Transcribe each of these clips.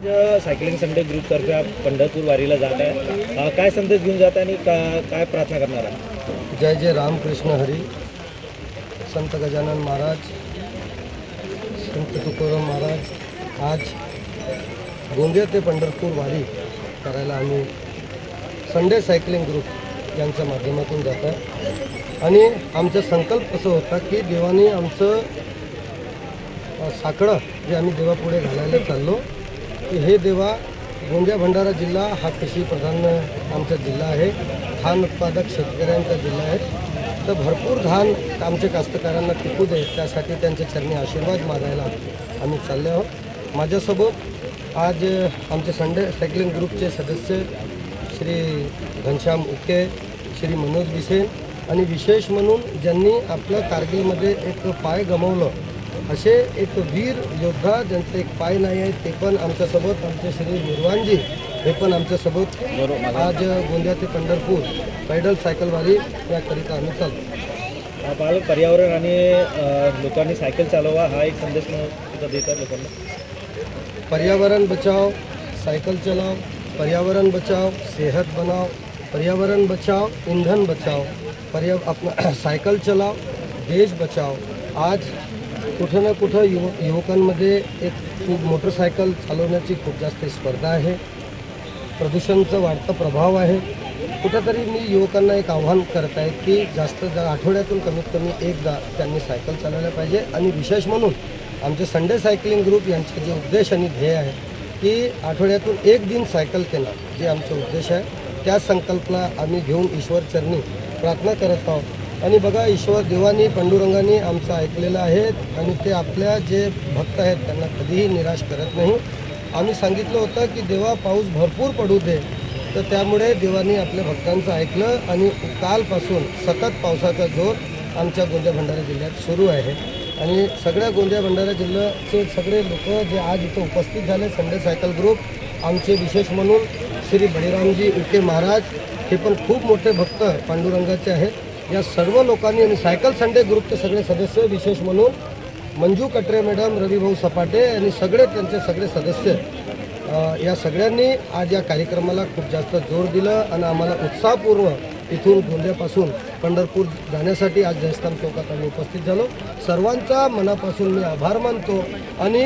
Cycling Sunday ग्रुपतर्फे आप पंढरपूर वारीला जात आहे, काय संदेश घेऊन जात आहे आणि काय प्रार्थना करणार आहे? जय जय रामकृष्ण हरी. संत गजानन महाराज, संत तुकाराम महाराज आज गोंदिया ते पंढरपूर वारी करायला आम्ही संडे सायकलिंग ग्रुप यांच्या माध्यमातून जात आहे. आणि आमचा संकल्प असं होता की देवाने आमचं साकडं जे आम्ही देवापुढे घालायला चाललो की हे देवा, गोंदिया भंडारा जिल्हा हा कृषी प्रधान आमचा जिल्हा आहे, धान उत्पादक शेतकऱ्यांचा जिल्हा आहे. तर भरपूर धान आमच्या कास्तकारांना पिकू दे त्यासाठी त्यांच्या चरणी आशीर्वाद मागायला आम्ही चालले आहोत. माझ्यासोबत आज आमचे संडे सायकलिंग ग्रुपचे सदस्य श्री घनश्याम उके, श्री मनोज बिसेन आणि विशेष म्हणून ज्यांनी आपल्या कारगिलमध्ये एक पाय गमावलं असे एक वीर योद्धा ज्यांचे एक पाय नाही आहे ते पण आमच्यासोबत, आमचे श्री निर्वाणजी हे पण आमच्यासोबत आज गोंदिया ते पंढरपूर पैदल सायकल वारी याकरिता आम्ही चालतो. पालक पर्यावरण आणि लोकांनी सायकल चालवा हा एक संदेश देतात लोकांना. पर्यावरण बचाओ, सायकल चलाओ, पर्यावरण बचाओ, सेहत बनाओ, पर्यावरण बचाओ, ईंधन बचाओ, अपना सायकल चलाओ, देश बचाओ. आज कुठं ना कुठं युवकांमध्ये एक मोटरसायकल चालवण्याची खूप जास्त स्पर्धा आहे, प्रदूषणाचा वाढता प्रभाव आहे. कुठंतरी मी युवकांना एक आव्हान करत आहे की आठवड्यातून कमीत कमी एकदा त्यांनी सायकल चालवल्या पाहिजे. आणि विशेष म्हणून आमचे संडे सायकलिंग ग्रुप यांचे जे उद्देश आणि ध्येय आहे की आठवड्यातून एक दिन सायकल केला, जे आमचा उद्देश आहे त्या संकल्पना आम्ही घेऊन ईश्वरचरणी प्रार्थना करत आहोत. आणि बघा, ईश्वर देवानी पांडुरंगाने आमचं ऐकलेलं आहे आणि ते आपल्या जे भक्त आहेत त्यांना कधीही निराश करत नाही. आम्ही सांगितलं होतं की देवा पाऊस भरपूर पडू दे, तर त्यामुळे देवानी आपल्या भक्तांचं ऐकलं आणि कालपासून सतत पावसाचा जोर आमच्या गोंदिया भंडारा जिल्ह्यात सुरू आहे. आणि सगळ्या गोंदिया भंडारा जिल्ह्याचे सगळे लोक जे आज इथं उपस्थित झाले, संडे सायकल ग्रुप आमचे विशेष म्हणून श्री बळीरामजी उके महाराज हे पण खूप मोठे भक्त पांडुरंगाचे आहेत. या सर्व लोकांनी आणि सायकल संडे ग्रुपचे सगळे सदस्य, विशेष म्हणून मंजू कटरे मॅडम, रविभाऊ सपाटे आणि सगळे त्यांचे सगळे सदस्य, या सगळ्यांनी आज या कार्यक्रमाला खूप जास्त जोर दिलं आणि आम्हाला उत्साहपूर्ण इथून गोंदियापासून पंढरपूर जाण्यासाठी आज जयस्थान चौकात आम्ही उपस्थित झालो. सर्वांचा मनापासून मी आभार मानतो आणि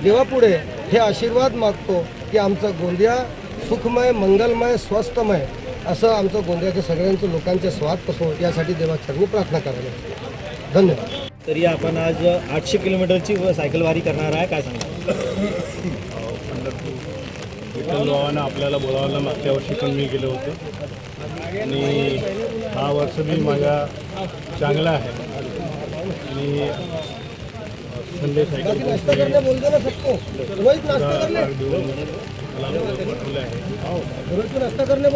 देवापुढे हे आशीर्वाद मागतो की आमचा गोंदिया सुखमय, मंगलमय, स्वस्थमय असं आमचं गोंदियाच्या सगळ्यांचं लोकांच्या स्वाद असो यासाठी देवाचरणी प्रार्थना करायला. धन्यवाद. तरी आपण आज 800 किलोमीटरची सायकल वारी करणार आहे, काय सांगा? विठ्ठल बाबांना आपल्याला बोलावलं, मागच्या वर्षी पण मी गेलो होतो आणि हा वर्ष मी माझा चांगला आहे. आणि संडे सायकल नाश्ता करणे